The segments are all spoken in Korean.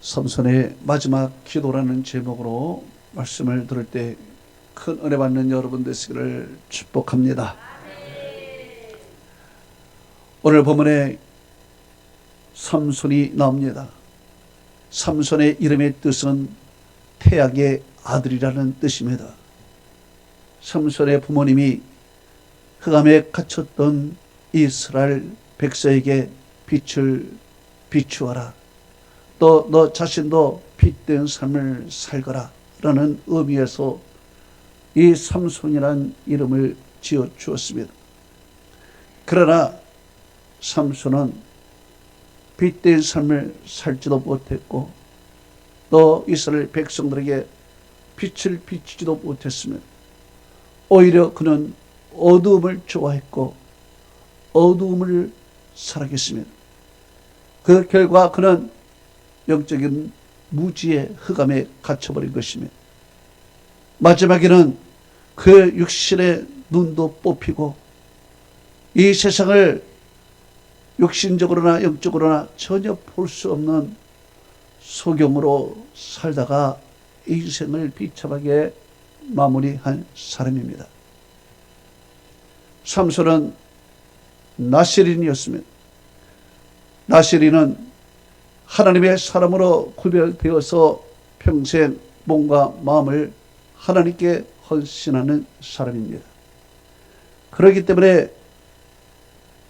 삼손의 마지막 기도라는 제목으로 말씀을 들을 때 큰 은혜 받는 여러분 되시기를 축복합니다. 오늘 본문에 삼손이 나옵니다. 삼손의 이름의 뜻은 태양의 아들이라는 뜻입니다. 삼손의 부모님이 흑암에 갇혔던 이스라엘 백성에게 빛을 비추어라. 또 너 자신도 빛된 삶을 살거라 라는 의미에서 이 삼손이란 이름을 지어 주었습니다. 그러나 삼손은 빛된 삶을 살지도 못했고 또 이스라엘 백성들에게 빛을 비추지도 못했으며 오히려 그는 어두움을 좋아했고 어두움을 사랑했으며 그 결과 그는 영적인 무지의 흑암에 갇혀버린 것이며 마지막에는 그 육신의 눈도 뽑히고 이 세상을 육신적으로나 영적으로나 전혀 볼 수 없는 소경으로 살다가 인생을 비참하게 마무리한 사람입니다. 삼손은 나시린이었으며 나시린은 하나님의 사람으로 구별되어서 평생 몸과 마음을 하나님께 헌신하는 사람입니다. 그렇기 때문에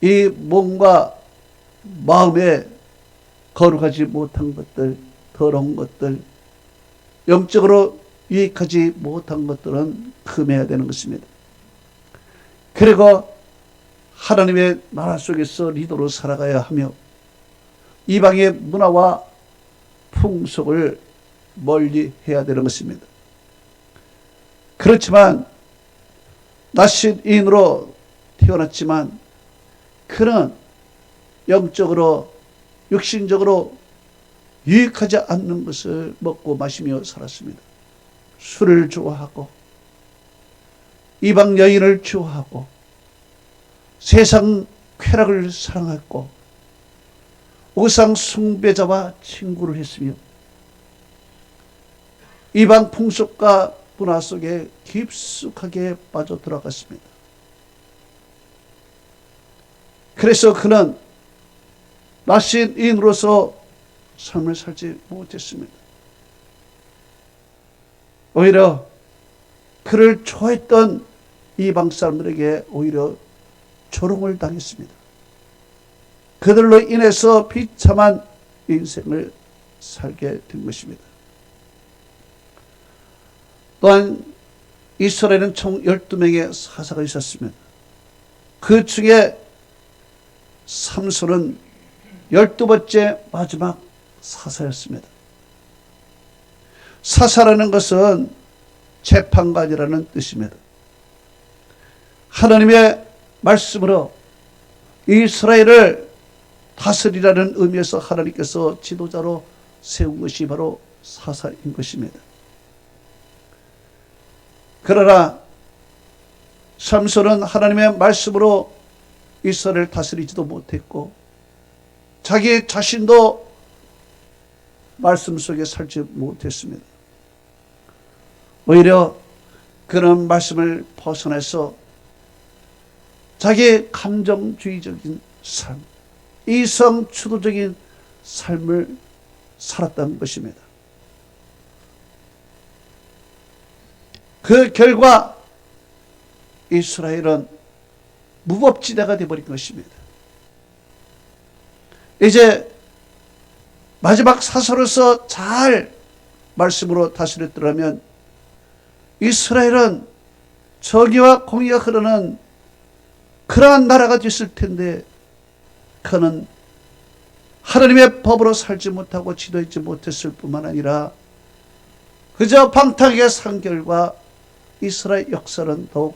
이 몸과 마음에 거룩하지 못한 것들, 더러운 것들, 영적으로 유익하지 못한 것들은 금해야 되는 것입니다. 그리고 하나님의 나라 속에서 리더로 살아가야 하며 이방의 문화와 풍속을 멀리 해야 되는 것입니다. 그렇지만 나시린으로 태어났지만 그는 영적으로 육신적으로 유익하지 않는 것을 먹고 마시며 살았습니다. 술을 좋아하고 이방 여인을 좋아하고 세상 쾌락을 사랑했고 우상 숭배자와 친구를 했으며 이방 풍속과 문화 속에 깊숙하게 빠져들어갔습니다. 그래서 그는 나시린으로서 삶을 살지 못했습니다. 오히려 그를 좋아했던 이방 사람들에게 오히려 조롱을 당했습니다. 그들로 인해서 비참한 인생을 살게 된 것입니다. 또한 이스라엘은 총 12명의 사사가 있었습니다. 그 중에 삼손은 12번째 마지막 사사였습니다. 사사라는 것은 재판관이라는 뜻입니다. 하나님의 말씀으로 이스라엘을 다스리라는 의미에서 하나님께서 지도자로 세운 것이 바로 사사인 것입니다. 그러나 삼손은 하나님의 말씀으로 이스라엘을 다스리지도 못했고 자기 자신도 말씀 속에 살지 못했습니다. 오히려 그런 말씀을 벗어나서 자기 감정주의적인 삶, 이성 추구적인 삶을 살았다는 것입니다. 그 결과 이스라엘은 무법지대가 되어버린 것입니다. 이제 마지막 사사로서 잘 말씀으로 다스렸더라면 이스라엘은 정의와 공의가 흐르는 그러한 나라가 됐을 텐데 그는 하나님의 법으로 살지 못하고 지도하지 못했을 뿐만 아니라 그저 방탕하게 산 결과 이스라엘 역사는 더욱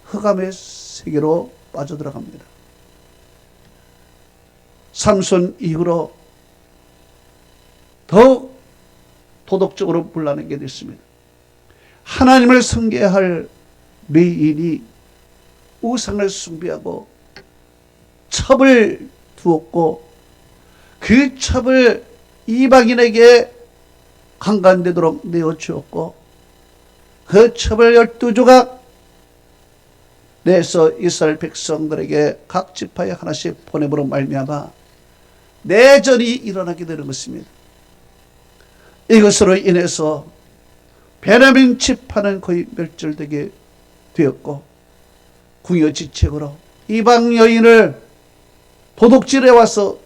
흑암의 세계로 빠져들어갑니다. 삼손 이후로 더욱 도덕적으로 불나게 됐습니다. 하나님을 숭배할 레인이 우상을 숭배하고 첩을 두었고 그 첩을 이방인에게 강간되도록 내어주었고 그 첩을 12조각 내서 이스라엘 백성들에게 각 지파에 하나씩 보내므로 말미암아 내전이 일어나게 되는 것입니다. 이것으로 인해서 베냐민 지파는 거의 멸절되게 되었고 궁여지책으로 이방 여인을 도둑질해 와서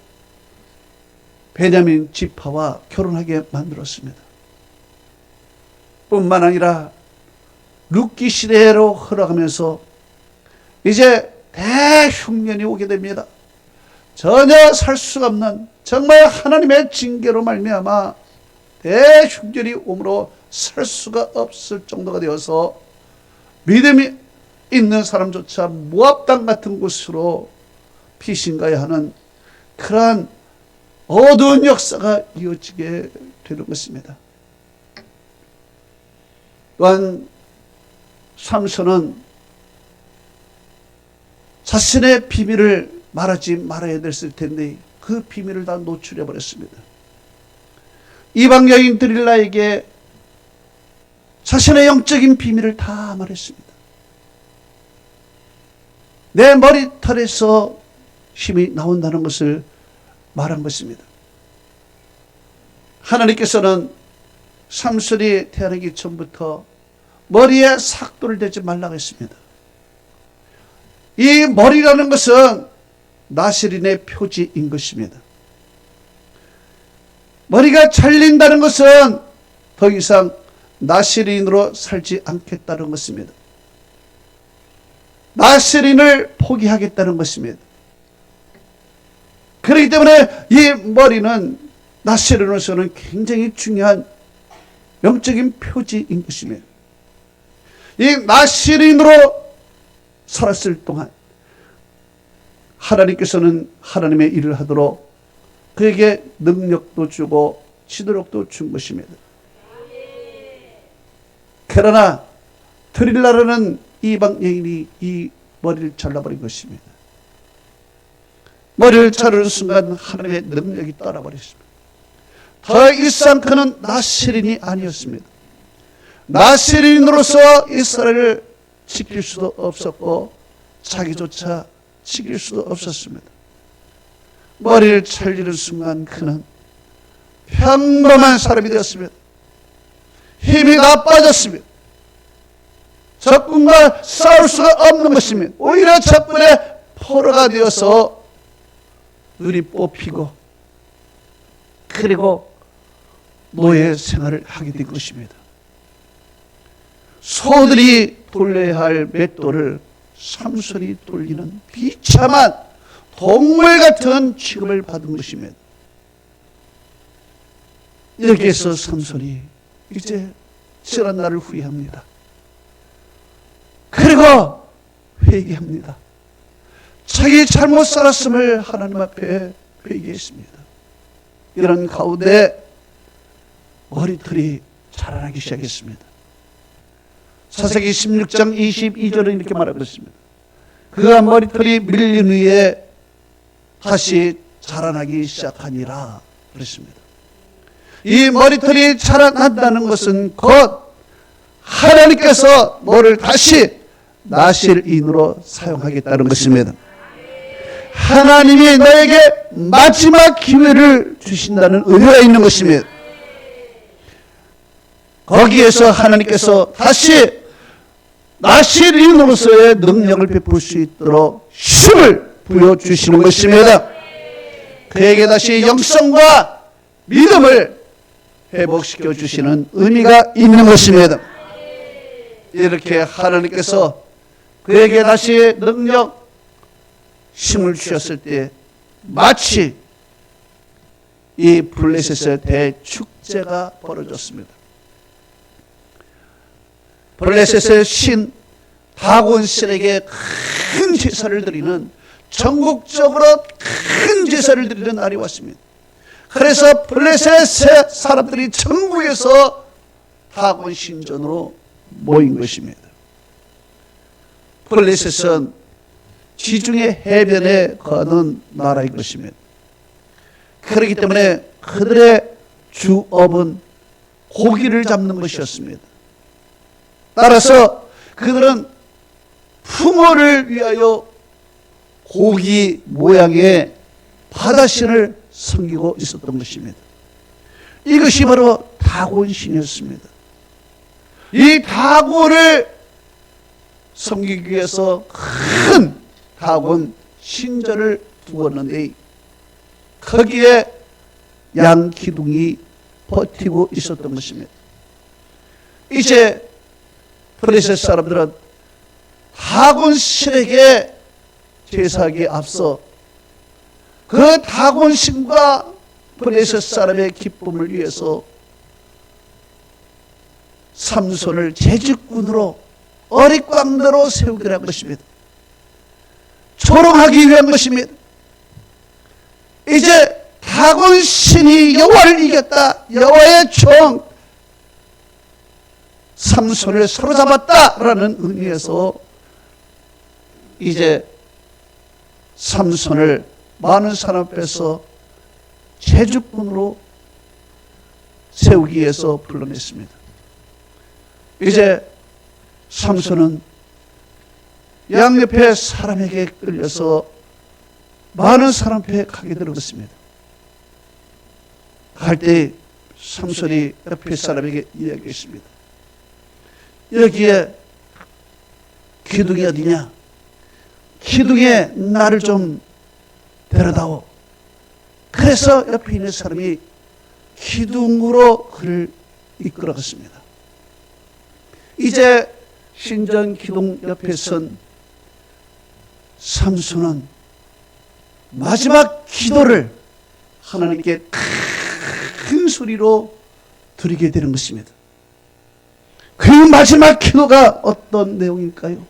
베냐민 지파와 결혼하게 만들었습니다. 뿐만 아니라 룻기 시대로 흘러가면서 이제 대흉년이 오게 됩니다. 전혀 살 수가 없는 정말 하나님의 징계로 말미암아 대흉년이 오므로 살 수가 없을 정도가 되어서 믿음이 있는 사람조차 모압 땅 같은 곳으로 피신가야 하는 그러한 어두운 역사가 이어지게 되는 것입니다. 또한 삼손은 자신의 비밀을 말하지 말아야 됐을 텐데 그 비밀을 다 노출해 버렸습니다. 이방 여인 드릴라에게 자신의 영적인 비밀을 다 말했습니다. 내 머리털에서 힘이 나온다는 것을 말한 것입니다. 하나님께서는 삼손이 태어나기 전부터 머리에 삭도를 대지 말라고 했습니다. 이 머리라는 것은 나실인의 표지인 것입니다. 머리가 잘린다는 것은 더 이상 나실인으로 살지 않겠다는 것입니다. 나실인을 포기하겠다는 것입니다. 그렇기 때문에 이 머리는 나실인으로서는 굉장히 중요한 영적인 표지인 것입니다. 이 나실인으로 살았을 동안 하나님께서는 하나님의 일을 하도록 그에게 능력도 주고 지도력도 준 것입니다. 그러나 드릴라라는 이방 여인이 이 머리를 잘라버린 것입니다. 머리를 자르는 순간 하나님의 능력이 떠나버렸습니다. 더 이상 그는 나실인이 아니었습니다. 나실인으로서 이스라엘을 지킬 수도 없었고 자기조차 지킬 수도 없었습니다. 머리를 잘리는 순간 그는 평범한 사람이 되었습니다. 힘이 나빠졌습니다. 적군과 싸울 수가 없는 것입니다. 오히려 적군의 포로가 되어서 눈이 뽑히고 그리고 노예 생활을 하게 된 것입니다. 소들이 돌려야 할 맷돌을 삼손이 돌리는 비참한 동물 같은 취급을 받은 것입니다. 여기에서 삼손이 이제 지난 날을 후회합니다. 그리고 회개합니다. 자기 잘못 살았음을 하나님 앞에 회개했습니다. 이런 가운데 머리털이 자라나기 시작했습니다. 사사기 16장 22절은 이렇게 말하고 있습니다. 그가 머리털이 밀린 후에 다시 자라나기 시작하니라 그랬습니다. 이 머리털이 자라난다는 것은 곧 하나님께서 너를 다시 나실인으로 사용하겠다는 것입니다. 하나님이 너에게 마지막 기회를 주신다는 의미가 있는 것입니다. 거기에서 하나님께서 다시 나실인으로서의 능력을 베풀 수 있도록 힘을 부여주시는 것입니다. 그에게 다시 영성과 믿음을 회복시켜 주시는 의미가 있는 것입니다. 이렇게 하나님께서 그에게 다시 능력, 힘을 주셨을 때 마치 이 블레셋의 대축제가 벌어졌습니다. 블레셋의 신 다곤신에게 큰 제사를 드리는, 전국적으로 큰 제사를 드리는 날이 왔습니다. 그래서 블레셋의 사람들이 전국에서 다곤 신전으로 모인 것입니다. 블레셋은 지중해 해변에 거하는 나라인 것입니다. 그렇기 때문에 그들의 주업은 고기를 잡는 것이었습니다. 따라서 그들은 풍어를 위하여 고기 모양의 바다신을 섬기고 있었던 것입니다. 이것이 바로 다곤신이었습니다. 이 다곤을 섬기기 위해서 큰 다곤 신전을 두었는데 거기에 양 기둥이 버티고 있었던 것입니다. 이제 블레셋 사람들은 다곤 신에게 제사하기에 앞서 그 다곤 신과 블레셋 사람의 기쁨을 위해서 삼손을 제직군으로 어릿광대로 세우기로 한 것입니다. 조롱하기 위한 것입니다. 이제 다곤 신이 여호와를 이겼다, 여호와의 종 삼손을 사로잡았다라는 의미에서 이제 삼손을 많은 사람 앞에서 제주꾼으로 세우기 위해서 불러냈습니다. 이제 삼손은 양옆에 사람에게 끌려서 많은 사람 앞에 가게 되었습니다. 갈 때 삼손이 옆에 사람에게 이야기했습니다. 여기에 기둥이 어디냐? 기둥에 나를 좀 데려다오. 그래서 옆에 있는 사람이 기둥으로 그를 이끌어갔습니다. 이제 신전 기둥 옆에 선 삼손은 마지막 기도를 하나님께 큰 소리로 드리게 되는 것입니다. 그 마지막 기도가 어떤 내용일까요?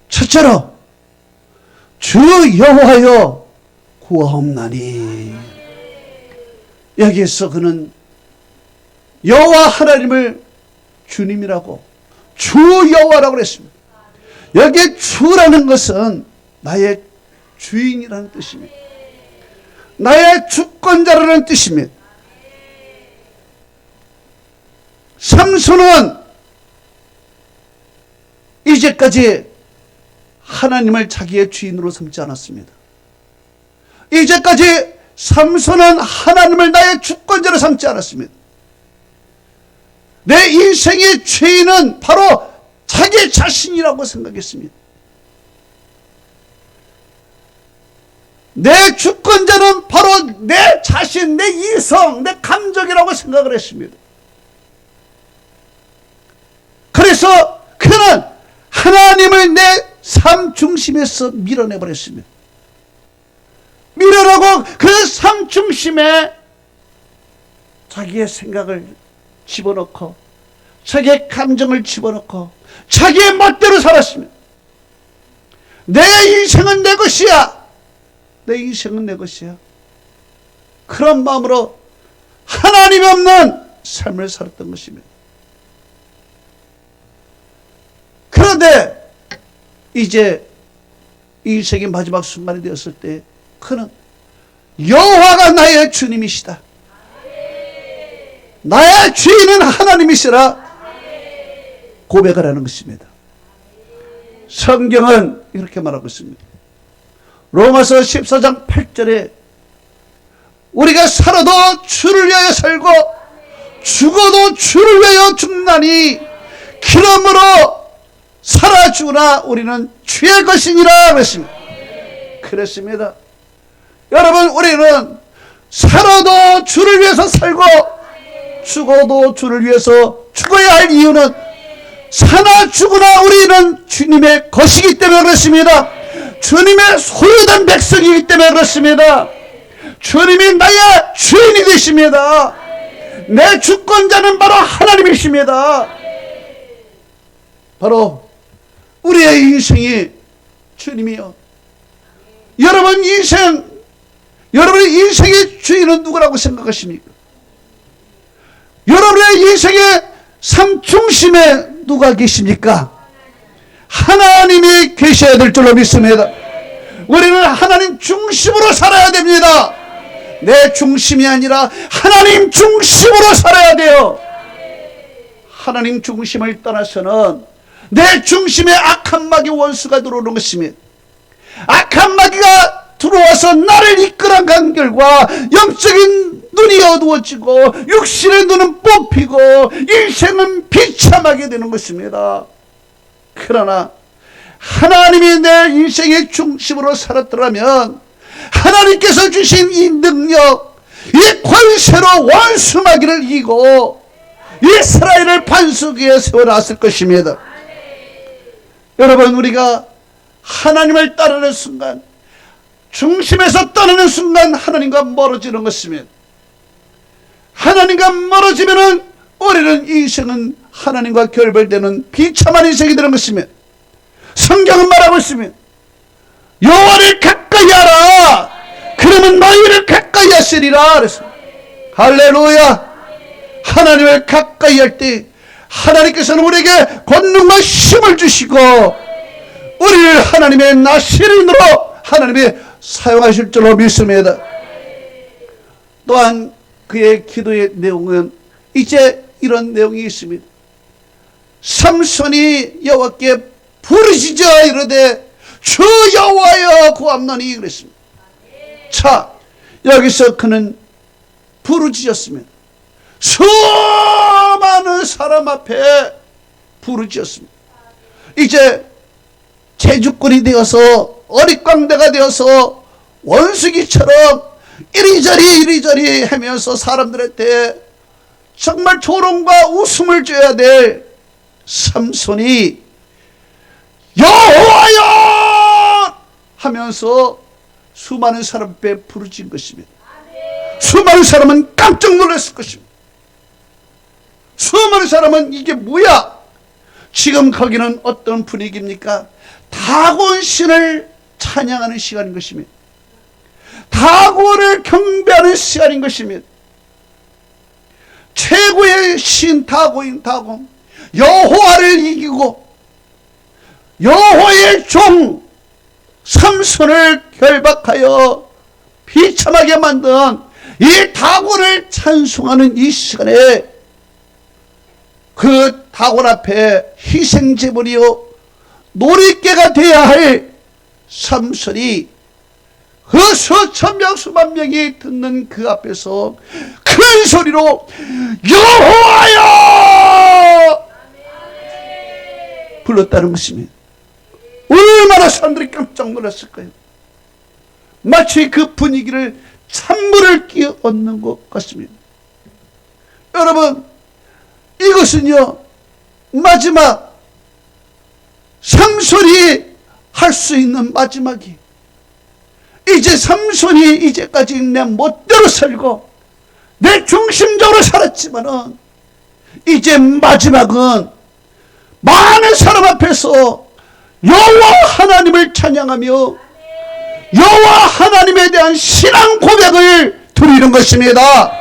첫째로 주 여호와여 구하옵나니. 여기에서 그는 여호와 하나님을 주님이라고, 주 여호와라고 그랬습니다. 여기에 주라는 것은 나의 주인이라는 뜻입니다. 나의 주권자라는 뜻입니다. 삼손은 이제까지 하나님을 자기의 주인으로 삼지 않았습니다. 이제까지 삼손은 하나님을 나의 주권자로 삼지 않았습니다. 내 인생의 주인은 바로 자기 자신이라고 생각했습니다. 내 주권자는 바로 내 자신, 내 이성, 내 감정이라고 생각을 했습니다. 그래서 그는 하나님을 내 삶 중심에서 밀어내버렸습니다. 밀어내고 그 삶 중심에 자기의 생각을 집어넣고 자기의 감정을 집어넣고 자기의 멋대로 살았습니다. 내 인생은 내 것이야. 내 인생은 내 것이야. 그런 마음으로 하나님이 없는 삶을 살았던 것입니다. 그런데 이제 인생의 마지막 순간이 되었을 때 그는 여호와가 나의 주님이시다, 나의 주인은 하나님이시라 고백을 하는 것입니다. 성경은 이렇게 말하고 있습니다. 로마서 14장 8절에 우리가 살아도 주를 위하여 살고 죽어도 주를 위하여 죽나니 그러므로 살아 죽으나 우리는 주의 것이니라 그랬습니다. 그렇습니다. 여러분, 우리는 살아도 주를 위해서 살고 죽어도 주를 위해서 죽어야 할 이유는 사나 죽으나 우리는 주님의 것이기 때문에 그렇습니다. 주님의 소유된 백성이기 때문에 그렇습니다. 주님이 나의 주인이 되십니다. 내 주권자는 바로 하나님이십니다. 바로 우리의 인생이 주님이요. 여러분의 인생의 주인은 누구라고 생각하십니까? 여러분의 인생의 삶 중심에 누가 계십니까? 하나님이 계셔야 될 줄로 믿습니다. 우리는 하나님 중심으로 살아야 됩니다. 내 중심이 아니라 하나님 중심으로 살아야 돼요. 하나님 중심을 떠나서는 내 중심에 악한 마귀 원수가 들어오는 것입니다. 악한 마귀가 들어와서 나를 이끌어간 결과 영적인 눈이 어두워지고 육신의 눈은 뽑히고 인생은 비참하게 되는 것입니다. 그러나 하나님이 내 인생의 중심으로 살았더라면 하나님께서 주신 이 능력, 이 권세로 원수 마귀를 이기고 이스라엘을 반석 위에 세워놨을 것입니다. 여러분, 우리가 하나님을 따르는 순간, 중심에서 떠나는 순간 하나님과 멀어지는 것입니다. 하나님과 멀어지면은 우리는 인생은 하나님과 결별되는 비참한 인생이 되는 것입니다. 성경은 말하고 있습니다. 여호와를 가까이 하라. 그러면 너희를 가까이 하시리라. 그랬습니다. 할렐루야. 하나님을 가까이 할 때 하나님께서는 우리에게 권능과 힘을 주시고 우리를 하나님의 나시린으로 하나님이 사용하실 줄로 믿습니다. 또한 그의 기도의 내용은 이제 이런 내용이 있습니다. 삼손이 여호와께 부르짖어 이르되 주 여호와여 구함나니 그랬습니다. 자, 여기서 그는 부르짖었습니다. 수많은 사람 앞에 부르짖었습니다. 이제 제주꾼이 되어서 어릿광대가 되어서 원수기처럼 이리저리 하면서 사람들한테 정말 조롱과 웃음을 줘야 될 삼손이 여호와여 하면서 수많은 사람 앞에 부르짖은 것입니다. 수많은 사람은 깜짝 놀랐을 것입니다. 수많은 사람은 이게 뭐야? 지금 거기는 어떤 분위기입니까? 다곤신을 찬양하는 시간인 것입니다. 다곤을 경배하는 시간인 것입니다. 최고의 신 다곤, 여호와를 이기고 여호와의 종 삼손을 결박하여 비참하게 만든 이 다곤을 찬송하는 이 시간에 그 다곤 앞에 희생제물이요 놀이개가 되어야 할 삼손이 그 수천 명 수만 명이 듣는 그 앞에서 큰 소리로 여호와여 불렀다는 것입니다. 얼마나 사람들이 깜짝 놀랐을까요? 마치 그 분위기를 찬물을 끼어 얻는 것 같습니다. 여러분, 이것은요 마지막 삼손이 할 수 있는 마지막이, 이제 삼손이 이제까지 내 멋대로 살고 내 중심적으로 살았지만은 이제 마지막은 많은 사람 앞에서 여호와 하나님을 찬양하며 여호와 하나님에 대한 신앙 고백을 드리는 것입니다.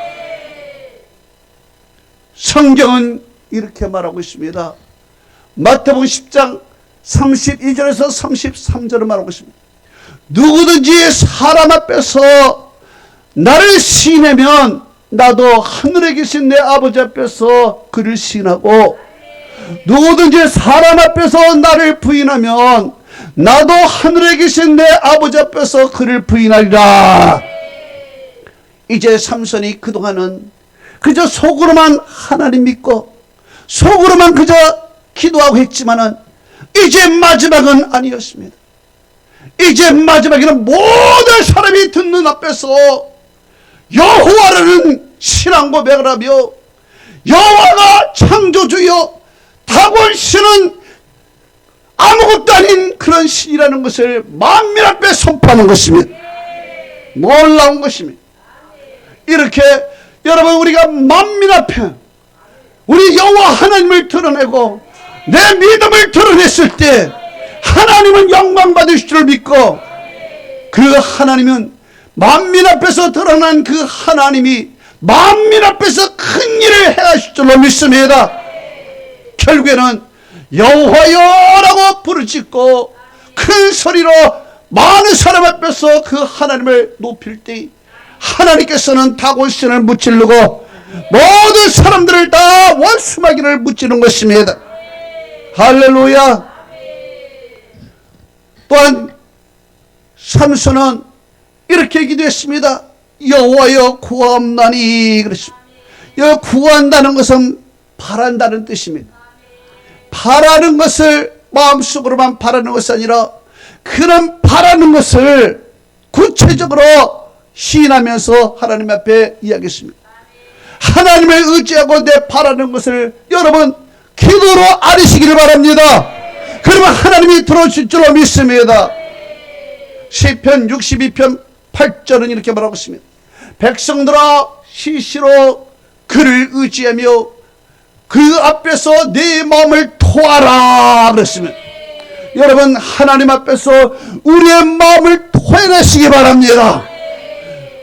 성경은 이렇게 말하고 있습니다. 마태복음 10장 32절에서 33절을 말하고 있습니다. 누구든지 사람 앞에서 나를 시인하면 나도 하늘에 계신 내 아버지 앞에서 그를 시인하고, 누구든지 사람 앞에서 나를 부인하면 나도 하늘에 계신 내 아버지 앞에서 그를 부인하리라. 이제 삼손이 그동안은 그저 속으로만 하나님 믿고 속으로만 그저 기도하고 했지만은 이제 마지막은 아니었습니다. 이제 마지막에는 모든 사람이 듣는 앞에서 여호와라는 신앙 고백을 하며 여호와가 창조주여 다곤신은 아무것도 아닌 그런 신이라는 것을 만민 앞에 선포하는 것입니다. 놀라운 것입니다. 이렇게 여러분, 우리가 만민 앞에 우리 여호와 하나님을 드러내고 내 믿음을 드러냈을 때 하나님은 영광 받으실 줄 믿고, 그 하나님은 만민 앞에서 드러난 그 하나님이 만민 앞에서 큰 일을 행하실 줄로 믿습니다. 결국에는 여호와여라고 부르짖고 큰 소리로 많은 사람 앞에서 그 하나님을 높일 때 하나님께서는 다골신을 무찌르고 모든 사람들을 다 원수마귀를 무찌르는 것입니다. 할렐루야. 또한 삼손은 이렇게 기도했습니다. 여호와여 구하옵나니 그랬습니다. 여기 구한다는 것은 바란다는 뜻입니다. 바라는 것을 마음속으로만 바라는 것이 아니라 그런 바라는 것을 구체적으로 시인하면서 하나님 앞에 이야기했습니다. 하나님을 의지하고 내 바라는 것을 여러분 기도로 아뢰시기를 바랍니다. 그러면 하나님이 들어주실 줄로 믿습니다. 시편 62편 8절은 이렇게 말하고 있습니다. 백성들아 시시로 그를 의지하며 그 앞에서 네 마음을 토하라 그랬습니다. 여러분 하나님 앞에서 우리의 마음을 토해내시기 바랍니다.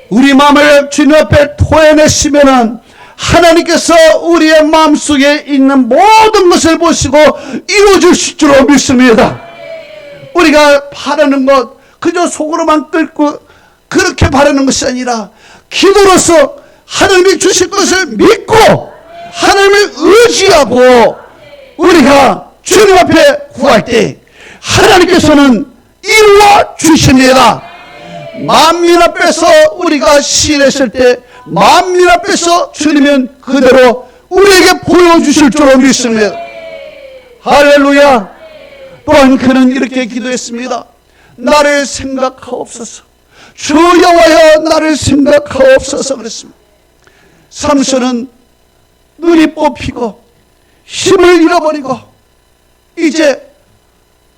우리 마음을 주님 앞에 토해내시면은 하나님께서 우리의 마음속에 있는 모든 것을 보시고 이루어주실 줄로 믿습니다. 우리가 바라는 것 그저 속으로만 끓고 그렇게 바라는 것이 아니라 기도로서 하나님이 주실 것을 믿고 하나님을 의지하고 우리가 주님 앞에 구할 때 하나님께서는 이루어 주십니다. 만민 앞에서 우리가 시인했을 때 만민 앞에서 주님은 그대로 우리에게 보여주실 줄로 믿습니다. 할렐루야. 또한 그는 이렇게 기도했습니다. 나를 생각하옵소서. 주 여호와여 나를 생각하옵소서 그랬습니다. 삼손은 눈이 뽑히고 힘을 잃어버리고 이제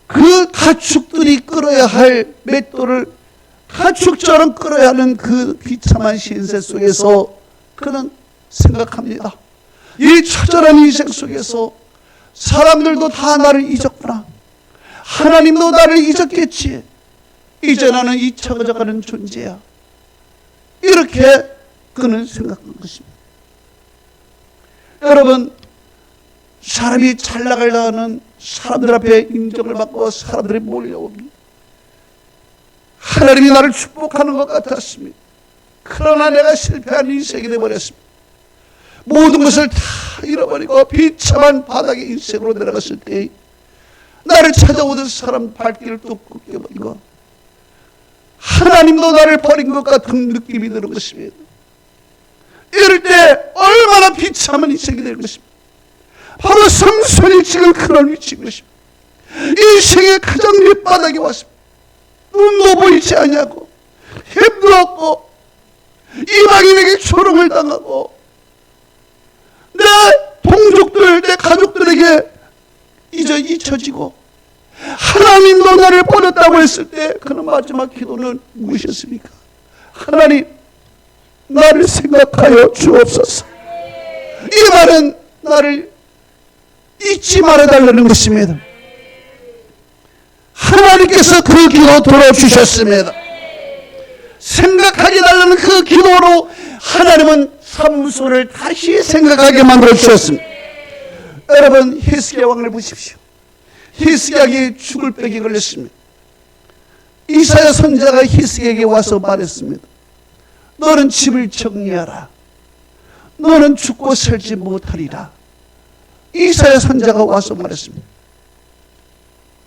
그 가축들이 끌어야 할 맷돌을 가축처럼 끌어야 하는 그 비참한 신세 속에서 그는 생각합니다. 이 처절한 인생 속에서 사람들도 다 나를 잊었구나. 하나님도 나를 잊었겠지. 이제 나는 잊혀져가는 존재야. 이렇게 그는 생각한 것입니다. 여러분 사람이 잘 나가려는 사람들 앞에 인정을 받고 사람들이 몰려옵니다. 하나님이 나를 축복하는 것 같았습니다. 그러나 내가 실패한 인생이 되어버렸습니다. 모든 것을 다 잃어버리고 비참한 바닥의 인생으로 내려갔을 때 나를 찾아오던 사람 발길을 뚝 끊겨버리고 하나님도 나를 버린 것 같은 느낌이 드는 것입니다. 이럴 때 얼마나 비참한 인생이 될 것입니다. 바로 삼손이 지금 그런 위치인 것입니다. 인생의 가장 밑바닥에 왔습니다. 눈도 보이지 않냐고 힘들었고 이방인에게 조롱을 당하고 내 동족들 내 가족들에게 이제 잊혀지고 하나님도 나를 버렸다고 했을 때 그는 마지막 기도는 무엇이었습니까? 하나님 나를 생각하여 주옵소서. 이 말은 나를 잊지 말아달라는 것입니다. 하나님께서 그 기도 들어주셨습니다. 생각하게 달라는 그 기도로 하나님은 삼손을 다시 생각하게 만들어 주셨습니다. 여러분 히스기야 왕을 보십시오. 히스기야에게 죽을 병이 걸렸습니다. 이사야 선지자가 히스기야에게 와서 말했습니다. 너는 집을 정리하라. 너는 죽고 살지 못하리라. 이사야 선지자가 와서 말했습니다.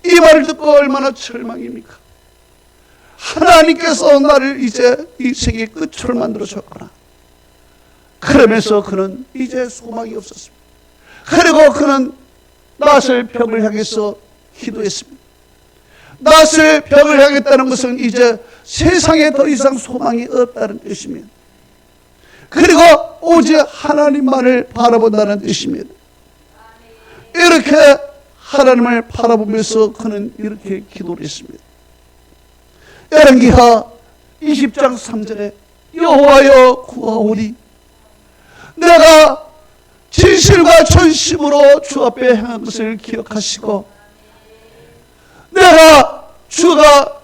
이 말을 듣고 얼마나 절망입니까? 하나님께서 나를 이제 이 세계의 끝으로 만들어 줬구나. 그러면서 그는 이제 소망이 없었습니다. 그리고 그는 낫을 벽을 향해서 기도했습니다. 낫을 벽을 향했다는 것은 이제 세상에 더 이상 소망이 없다는 뜻입니다. 그리고 오직 하나님만을 바라본다는 뜻입니다. 이렇게 하나님을 바라보면서 그는 이렇게 기도를 했습니다. 열왕기하 20장 3절에 여호와여 구하오니 내가 진실과 전심으로 주 앞에 행한 것을 기억하시고 내가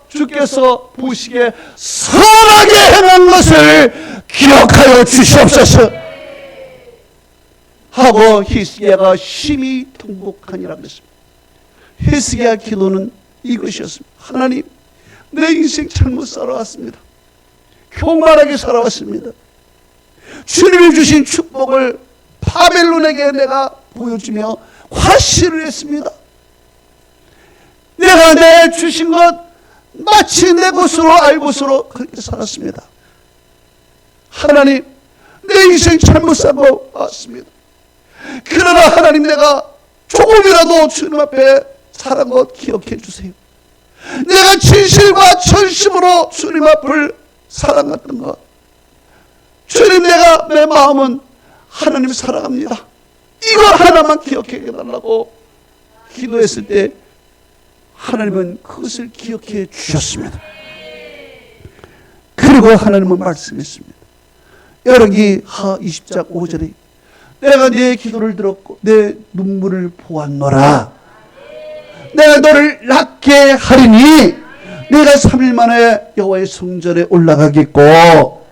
주께서 보시기에 선하게 행한 것을 기억하여 주시옵소서 하고 히스기야가 심히 통곡하니라 그랬습니다. 히스기야 기도는 이것이었습니다. 하나님 내 인생 잘못 살아왔습니다. 교만하게 살아왔습니다. 주님이 주신 축복을 바벨론에게 내가 보여주며 과시를 했습니다. 내가 내 주신 것 마치 내 것으로 알고서로 그렇게 살았습니다. 하나님, 내 인생 잘못 산 것 같습니다. 그러나 하나님, 내가 조금이라도 주님 앞에 살은 것 기억해 주세요. 내가 진실과 전심으로 주님 앞을 사랑했던 것, 주님, 내가 내 마음은 하나님 사랑합니다, 이거 하나만 기억해 달라고 기도했을 때 하나님은 그것을 기억해 주셨습니다. 그리고 하나님은 말씀했습니다. 열왕기 하 20장 5절에 내가 네 기도를 들었고 내 눈물을 보았노라. 내가 너를 낫게 하리니 내가 3일 만에 여호와의 성전에 올라가겠고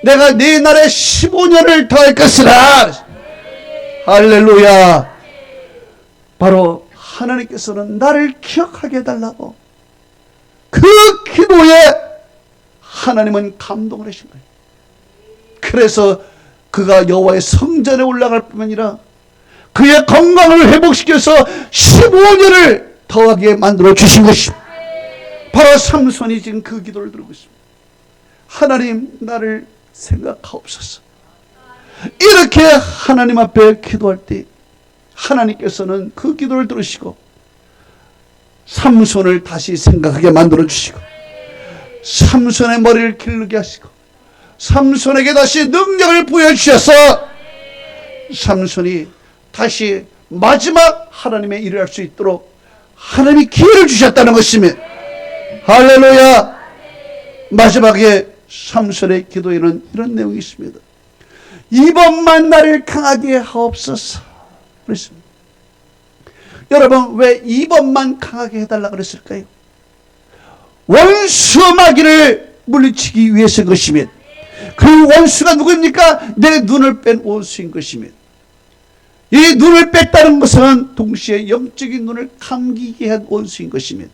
내가 네 날에 15년을 더할 것이라. 할렐루야. 바로 하나님께서는 나를 기억하게 해달라고 그 기도에 하나님은 감동을 하신 거예요. 그래서 그가 여호와의 성전에 올라갈 뿐만 아니라 그의 건강을 회복시켜서 15년을 더하게 만들어 주신 것입니다. 바로 삼손이 지금 그 기도를 드리고 있습니다. 하나님, 나를 생각하옵소서. 이렇게 하나님 앞에 기도할 때 하나님께서는 그 기도를 들으시고 삼손을 다시 생각하게 만들어 주시고 삼손의 머리를 기르게 하시고 삼손에게 다시 능력을 부여주셔서 삼손이 다시 마지막 하나님의 일을 할 수 있도록 하나님이 기회를 주셨다는 것입니다. 할렐루야. 마지막에 삼손의 기도에는 이런 내용이 있습니다. 이번만 나를 강하게 하옵소서 그랬습니다. 여러분, 왜 이번만 강하게 해달라 그랬을까요? 원수 마귀를 물리치기 위해서인 것입니다. 그 원수가 누구입니까? 내 눈을 뺀 원수인 것입니다. 이 눈을 뺐다는 것은 동시에 영적인 눈을 감기게 한 원수인 것입니다.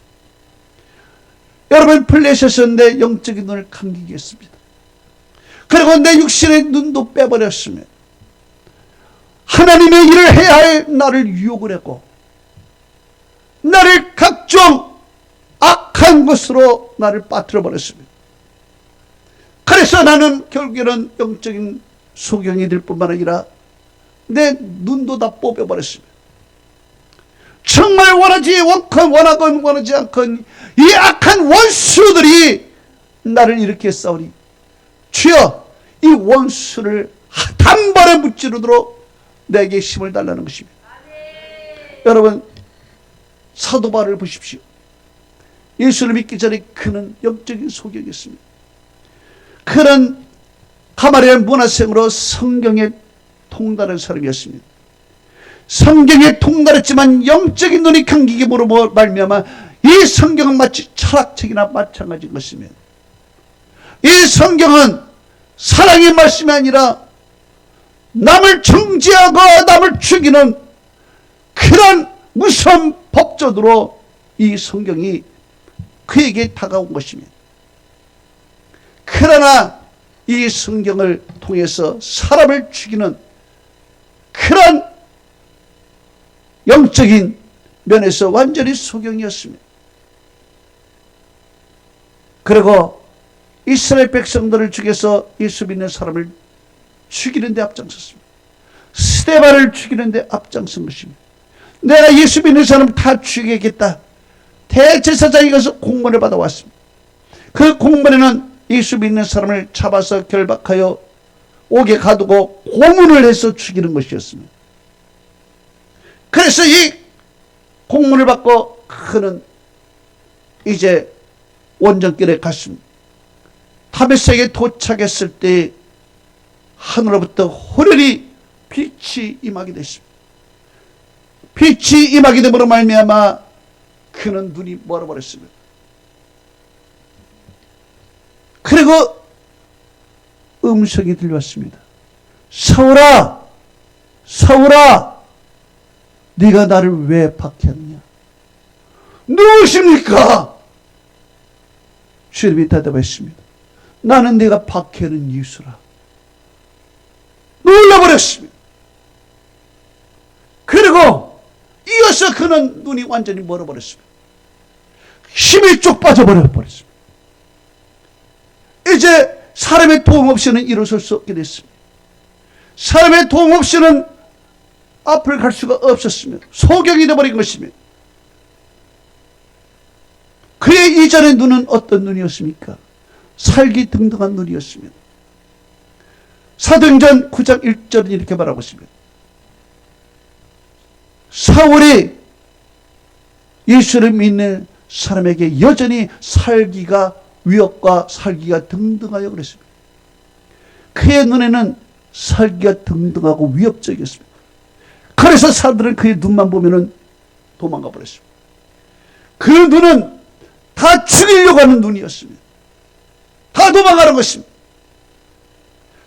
여러분, 플래시였는데 영적인 눈을 감기게 했습니다. 그리고 내 육신의 눈도 빼버렸습니다. 하나님의 일을 해야 할 나를 유혹을 하고 나를 각종 악한 것으로 나를 빠뜨려 버렸습니다. 그래서 나는 결국에는 영적인 소경이 될 뿐만 아니라 내 눈도 다 뽑아버렸습니다. 정말 원하건 원하지 않건 이 악한 원수들이 나를 이렇게 싸우니 주여, 이 원수를 단번에 무찌르도록 내게 힘을 달라는 것입니다. 여러분, 사도 바울을 보십시오. 예수를 믿기 전에 그는 영적인 소경이었습니다. 그는 가마리엘 문화생으로 성경에 통달한 사람이었습니다. 성경에 통달했지만 영적인 눈이 감기기로 말미암아 이 성경은 마치 철학책이나 마찬가지인 것입니다. 이 성경은 사랑의 말씀이 아니라 남을 정죄하고 남을 죽이는 그런 무서운 법조로 이 성경이 그에게 다가온 것입니다. 그러나 이 성경을 통해서 사람을 죽이는 그런 영적인 면에서 완전히 소경이었습니다. 그리고 이스라엘 백성들을 죽여서 예수 믿는 사람을 죽이는 데 앞장섰습니다. 스데반을 죽이는 데 앞장선 것입니다. 내가 예수 믿는 사람 다 죽이겠다. 대제사장이 가서 공문을 받아왔습니다. 그 공문에는 예수 믿는 사람을 잡아서 결박하여 옥에 가두고 고문을 해서 죽이는 것이었습니다. 그래서 이 공문을 받고 그는 이제 원정길에 갔습니다. 다메섹에 도착했을 때 하늘로부터 호련히 빛이 임하게 됐습니다. 빛이 임하게 됨으로 말미암아 그는 눈이 멀어버렸습니다. 그리고 음성이 들려왔습니다. 사울아, 사울아, 네가 나를 왜 박해하느냐? 누구십니까? 주님이 대답했습니다. 나는 내가 박해하는 예수라. 놀라버렸습니다. 그리고 이어서 그는 눈이 완전히 멀어버렸습니다. 힘이 쭉 빠져버렸습니다. 이제 사람의 도움 없이는 일어설 수 없게 됐습니다. 사람의 도움 없이는 앞을 갈 수가 없었습니다. 소경이 되어버린 것입니다. 그의 이전의 눈은 어떤 눈이었습니까? 살기등등한 눈이었습니다. 사도행전 9장 1절은 이렇게 말하고 있습니다. 사울이 예수를 믿는 사람에게 여전히 살기가 위협과 살기가 등등하여 그랬습니다. 그의 눈에는 살기가 등등하고 위협적이었습니다. 그래서 사람들은 그의 눈만 보면은 도망가 버렸습니다. 그 눈은 다 죽이려고 하는 눈이었습니다. 다 도망가는 것입니다.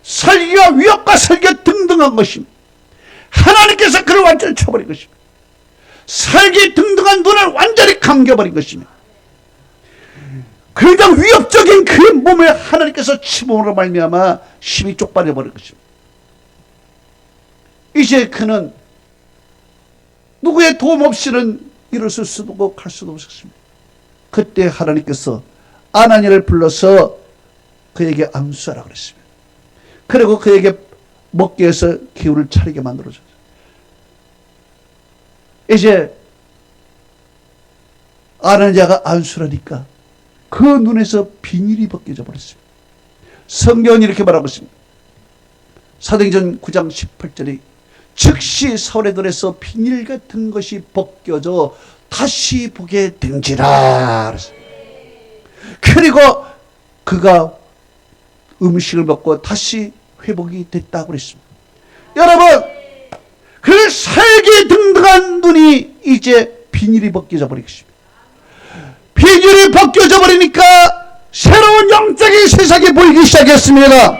살기가 위협과 살기가 등등한 것입니다. 하나님께서 그를 완전히 쳐버린 것입니다. 살기 등등한 눈을 완전히 감겨버린 것입니다. 그냥 위협적인 그 몸을 하나님께서 침범으로 말미암아 힘이 쪽팔려버린 것입니다. 이제 그는 누구의 도움 없이는 일어설 수도 없고 갈 수도 없었습니다. 그때 하나님께서 아나니아를 불러서 그에게 암수하라 그랬습니다. 그리고 그에게 먹기 위해서 기운을 차리게 만들어줬어요. 이제 아나니아가 안수라니까 그 눈에서 비닐이 벗겨져 버렸습니다. 성경은 이렇게 말하고 있습니다. 사도행전 9장 18절에 즉시 사울의 눈에서 비닐 같은 것이 벗겨져 다시 보게 된지라. 그리고 그가 음식을 먹고 다시 회복이 됐다고 그랬습니다. 여러분, 그 살기 등등한 눈이 이제 비닐이 벗겨져 버리겠습니다. 비닐이 벗겨져 버리니까 새로운 영적인 세상이 보이기 시작했습니다.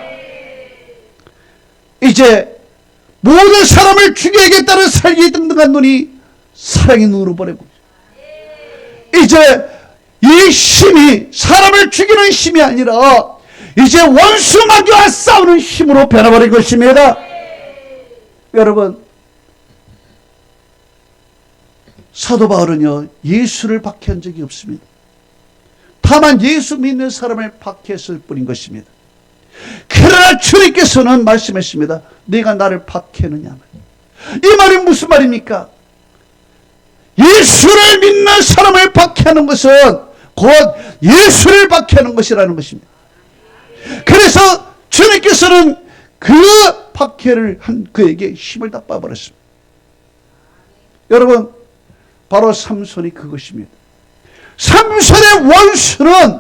이제 모든 사람을 죽여야겠다는 살기 등등한 눈이 사랑의 눈으로 보내고, 이제 이 힘이 사람을 죽이는 힘이 아니라 이제 원수 마귀와 싸우는 힘으로 변해버린 것입니다. 여러분, 사도 바울은요 예수를 박해한 적이 없습니다. 다만 예수 믿는 사람을 박해했을 뿐인 것입니다. 그러나 주님께서는 말씀했습니다. 내가 나를 박해하느냐. 이 말이 무슨 말입니까? 예수를 믿는 사람을 박해하는 것은 곧 예수를 박해하는 것이라는 것입니다. 그래서 주님께서는 그 박해를 한 그에게 힘을 다 빠버렸습니다. 여러분, 바로 삼손이 그것입니다. 삼손의 원수는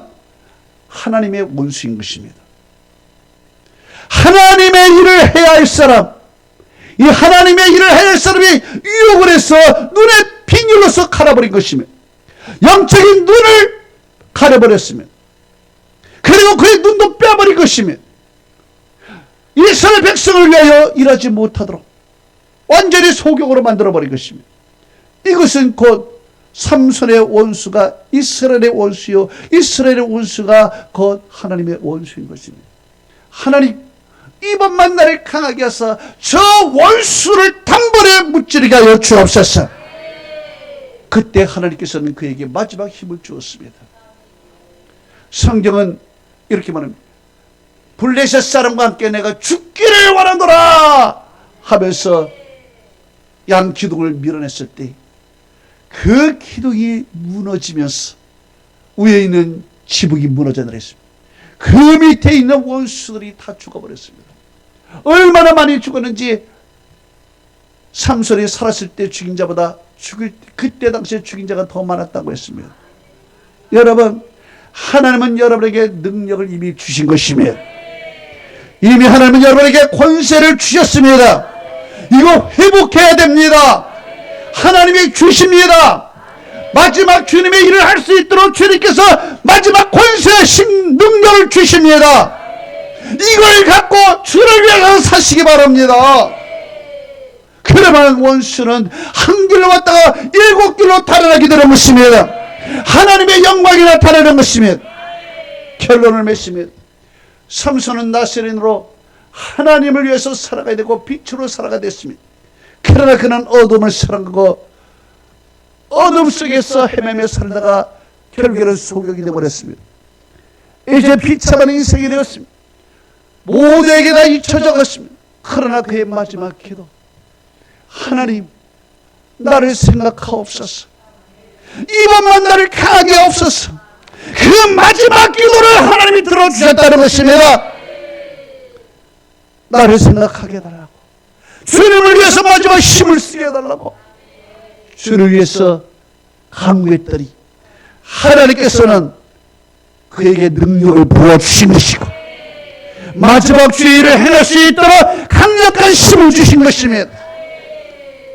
하나님의 원수인 것입니다. 하나님의 일을 해야 할 사람, 이 하나님의 일을 해야 할 사람이 유혹을 해서 눈에 비닐로서 갈아버린 것이며 영적인 눈을 가려버렸으며 그리고 그의 눈도 빼버린 것이며 이스라엘 백성을 위하여 일하지 못하도록 완전히 소경으로 만들어버린 것입니다. 이것은 곧 삼손의 원수가 이스라엘의 원수요 이스라엘의 원수가 곧 하나님의 원수인 것입니다. 하나님, 이번만 나를 강하게 하사 저 원수를 단번에 무찌르게 하여 주옵소서. 그때 하나님께서는 그에게 마지막 힘을 주었습니다. 성경은 이렇게 말합니다. 블레셋 사람과 함께 내가 죽기를 원하노라 하면서 양 기둥을 밀어냈을 때 그 기둥이 무너지면서 위에 있는 지붕이 무너져 내렸습니다. 그 밑에 있는 원수들이 다 죽어버렸습니다. 얼마나 많이 죽었는지 삼손이 살았을 때 죽인 자보다 그때 당시에 죽인 자가 더 많았다고 했습니다. 여러분, 하나님은 여러분에게 능력을 이미 주신 것이며 이미 하나님은 여러분에게 권세를 주셨습니다. 이거 회복해야 됩니다. 하나님이 주십니다. 마지막 주님의 일을 할 수 있도록 주님께서 마지막 권세, 능력을 주십니다. 이걸 갖고 주를 위해서 사시기 바랍니다. 그러면 원수는 한 길로 왔다가 7길로 달아나게 되는 것입니다. 하나님의 영광이 나타나는 것입니다. 결론을 맺습니다. 삼손은 나세린으로 하나님을 위해서 살아가야 되고 빛으로 살아가야 됐습니다. 그러나 그는 어둠을 사랑하고 어둠 속에서 헤매며 살다가 결국에는 소경이 되어버렸습니다. 이제 비참한 인생이 되었습니다. 모두에게 다 잊혀져 갔습니다. 그러나 그의 마지막 기도, 하나님 나를 생각하옵소서, 이번만 나를 강하게 하옵소서. 그 마지막 기도를 하나님이 들어주셨다는 것입니다. 나를 생각하게 해달라고, 주님을 위해서 마지막 힘을 쓰게 해달라고 주를 위해서 간구했더니 하나님께서는 그에게 능력을 부어주신 것이고 마지막 주의를 해낼 수 있도록 강력한 힘을 주신 것입니다.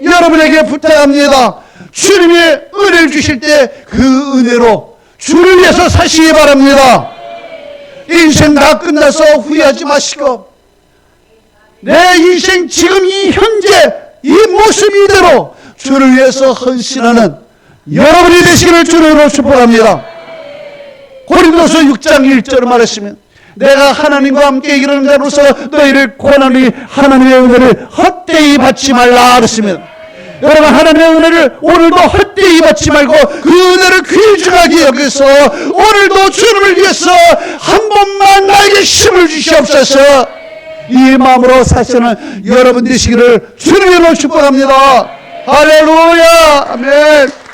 여러분에게 부탁합니다. 주님이 은혜를 주실 때 그 은혜로 주를 위해서 사시기 바랍니다. 인생 다 끝나서 후회하지 마시고 내 인생 지금 이 현재 이 모습 이대로 주를 위해서 헌신하는 여러분이 되시기를 주님으로 축복합니다. 고린도서 6장 1절을 말했으면 내가 하나님과 함께 이르는 자로서 너희를 권하노니 하나님의 은혜를 헛되이 받지 말라 그랬습니다. 여러분, 하나님의 은혜를 오늘도 헛되이 받지 말고 그 은혜를 귀중하게 여기서 오늘도 주님을 위해서 한 번만 나에게 힘을 주시옵소서. 이 마음으로 사시는 여러분 되시기를 주님으로 축복합니다. 할렐루야. 아멘.